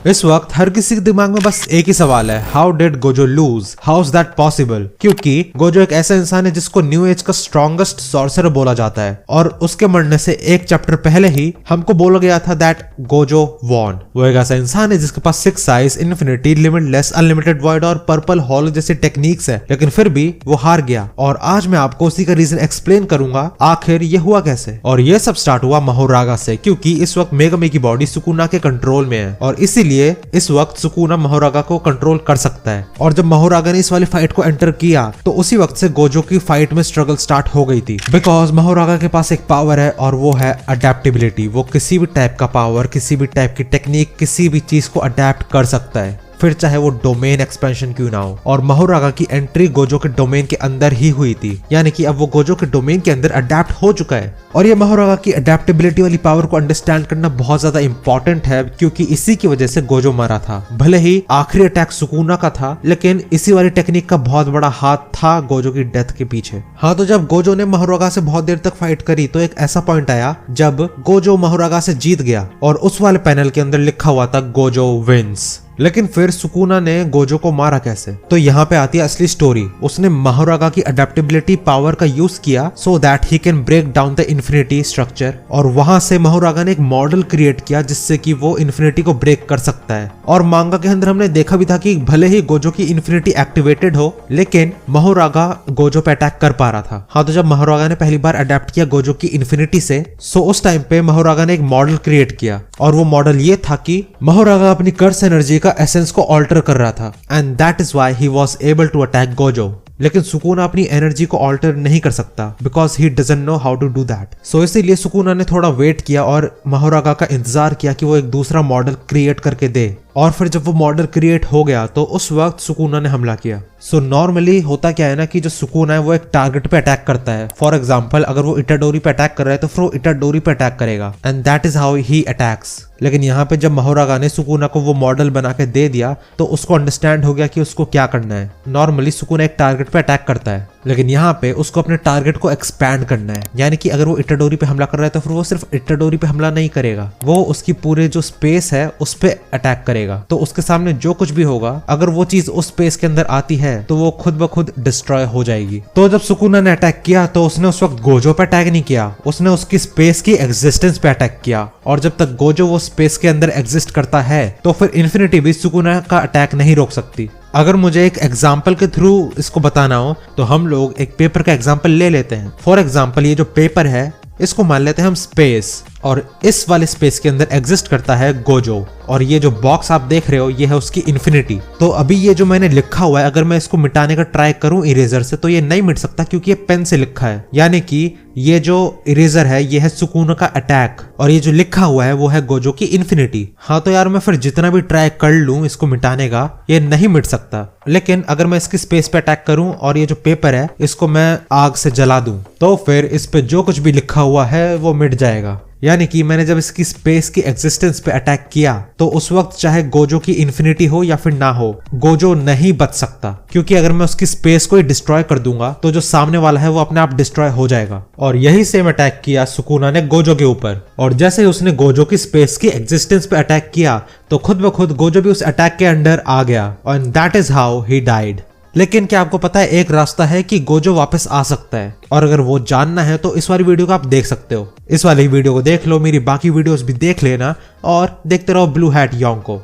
इस वक्त हर किसी के दिमाग में बस एक ही सवाल है, how did Gojo lose, how is that possible. क्योंकि गोजो एक ऐसा इंसान है जिसको न्यू एज का स्ट्रॉन्गेस्ट सॉर्सरर बोला जाता है और उसके मरने से एक चैप्टर पहले ही हमको बोला गया था दैट गोजो वॉन। वो एक ऐसा इंसान है जिसके पास 6 eyes, infinity, limitless, unlimited void और पर्पल हॉलो जैसी टेक्निक्स है, लेकिन फिर भी वो हार गया। और आज मैं आपको उसी का रीजन एक्सप्लेन करूंगा आखिर ये हुआ कैसे। और ये सब स्टार्ट हुआ माहोरागा से, क्योंकि इस वक्त मेगामी की बॉडी सुकुना के कंट्रोल में है और इसीलिए इस वक्त सुकुना माहोरागा को कंट्रोल कर सकता है। और जब माहोरागा ने इस वाली फाइट को एंटर किया तो उसी वक्त से गोजो की फाइट में स्ट्रगल स्टार्ट हो गई थी, बिकॉज माहोरागा के पास एक पावर है और वो है अडेप्टेबिलिटी। वो किसी भी टाइप का पावर, किसी भी टाइप की टेक्निक, किसी भी चीज को अडेप्ट कर सकता है, फिर चाहे वो डोमेन एक्सपेंशन क्यों ना हो। और माहोरागा की एंट्री गोजो के डोमेन के अंदर ही हुई थी, यानी कि अब वो गोजो के डोमेन के अंदर अडेप्ट हो चुका है। और ये माहोरागा की अडेप्टेबिलिटी वाली पावर को अंडरस्टैंड करना बहुत ज्यादा इंपॉर्टेंट है, क्योंकि इसी की वजह से गोजो मरा था। भले ही आखिरी अटैक सुकुना का था, लेकिन इसी वाली टेक्निक का बहुत बड़ा हाथ था गोजो की डेथ के पीछे। हाँ, तो जब गोजो ने माहोरागा से बहुत देर तक फाइट करी तो एक ऐसा पॉइंट आया जब गोजो माहोरागा से जीत गया और उस वाले पैनल के अंदर लिखा हुआ था गोजो विंस। लेकिन फिर सुकुना ने गोजो को मारा कैसे? तो यहाँ पे आती है असली स्टोरी। उसने माहोरागा की अडेप्टेबिलिटी पावर का यूज किया so that he can break down the infinity structure, और वहां से माहोरागा ने एक मॉडल क्रिएट किया जिससे कि वो इन्फिनिटी को ब्रेक कर सकता है। और मांगा के अंदर हमने देखा भी था कि भले ही गोजो की इन्फिनिटी एक्टिवेटेड हो, लेकिन माहोरागा गोजो पे अटैक कर पा रहा था। हाँ, तो जब माहोरागा ने पहली बार अडेप्ट किया गोजो की इन्फिनिटी से, सो उस टाइम पे माहोरागा ने एक मॉडल क्रिएट किया और वो मॉडल ये था कि माहोरागा अपनी कर्स एनर्जी एसेंस को ऑल्टर कर रहा था, and that is why he was able to attack Gojo. लेकिन सुकुना अपनी एनर्जी को ऑल्टर नहीं कर सकता because he doesn't know how to do that. So इसीलिए सुकुना ने थोड़ा वेट किया और माहोरागा का इंतजार किया कि वो एक दूसरा मॉडल क्रिएट करके दे। और फिर जब वो मॉडल क्रिएट हो गया तो उस वक्त सुकुना ने हमला किया। सो नॉर्मली होता क्या है ना कि जो सुकुना है वो एक टारगेट पे अटैक करता है। फॉर एग्जांपल, अगर वो इटाडोरी पे अटैक कर रहा है तो फिर वो इटाडोरी पे अटैक करेगा, and that is how he attacks. लेकिन यहाँ पे जब माहोरागा ने सुकुना को वो मॉडल बना के दे दिया तो उसको अंडरस्टैंड हो गया कि उसको क्या करना है। नॉर्मली सुकुना एक टारगेट पे अटैक करता है, लेकिन यहाँ पे उसको अपने टारगेट को एक्सपैंड करना है, यानी कि अगर वो इटाडोरी पे हमला कर रहा है तो फिर वो सिर्फ इटाडोरी पे हमला नहीं करेगा, वो उसकी पूरे जो स्पेस है उस पे अटैक करेगा। तो उसके सामने जो कुछ भी होगा, अगर वो चीज उस स्पेस के अंदर आती है तो वो खुद ब खुद डिस्ट्रॉय हो जाएगी। तो जब सुकुना ने अटैक किया तो उसने उस वक्त गोजो पे अटैक नहीं किया, उसने उसकी स्पेस की एग्जिस्टेंस पे अटैक किया। और जब तक गोजो वो स्पेस के अंदर एग्जिस्ट करता है तो फिर इन्फिनिटी भी सुकुना का अटैक नहीं रोक सकती। अगर मुझे एक एग्जाम्पल के थ्रू इसको बताना हो तो हम लोग एक पेपर का एग्जाम्पल ले लेते हैं। फॉर एग्जाम्पल, ये जो पेपर है इसको मान लेते हैं हम स्पेस, और इस वाले स्पेस के अंदर एग्जिस्ट करता है गोजो, और ये जो बॉक्स आप देख रहे हो ये है उसकी इन्फिनिटी। तो अभी ये जो मैंने लिखा हुआ है, अगर मैं इसको मिटाने का ट्राई करूं इरेजर से तो ये नहीं मिट सकता, क्योंकि ये पेन से लिखा है। यानी कि ये जो इरेजर है ये है सुकुना का अटैक, और ये जो लिखा हुआ है वो है गोजो की इन्फिनिटी। हाँ, तो यार मैं फिर जितना भी ट्राई कर लूं इसको मिटाने का, ये नहीं मिट सकता। लेकिन अगर मैं इसकी स्पेस पे अटैक करूं और ये जो पेपर है इसको मैं आग से जला दूं तो फिर इस पे जो कुछ भी लिखा हुआ है वो मिट जाएगा। यानी कि मैंने जब इसकी स्पेस की एग्जिस्टेंस पे अटैक किया तो उस वक्त चाहे गोजो की इन्फिनिटी हो या फिर ना हो, गोजो नहीं बच सकता, क्योंकि अगर मैं उसकी स्पेस को ही डिस्ट्रॉय कर दूंगा तो जो सामने वाला है वो अपने आप डिस्ट्रॉय हो जाएगा। और यही सेम अटैक किया सुकुना ने गोजो के ऊपर, और जैसे ही उसने गोजो की स्पेस की एग्जिस्टेंस पे अटैक किया तो खुद ब खुद गोजो भी उस अटैक के अंडर आ गया, and that is how he died. लेकिन क्या आपको पता है एक रास्ता है कि गोजो वापस आ सकता है, और अगर वो जानना है तो इस वाली वीडियो को आप देख सकते हो। इस वाली वीडियो को देख लो, मेरी बाकी वीडियोस भी देख लेना और देखते रहो ब्लू हैट योंग को।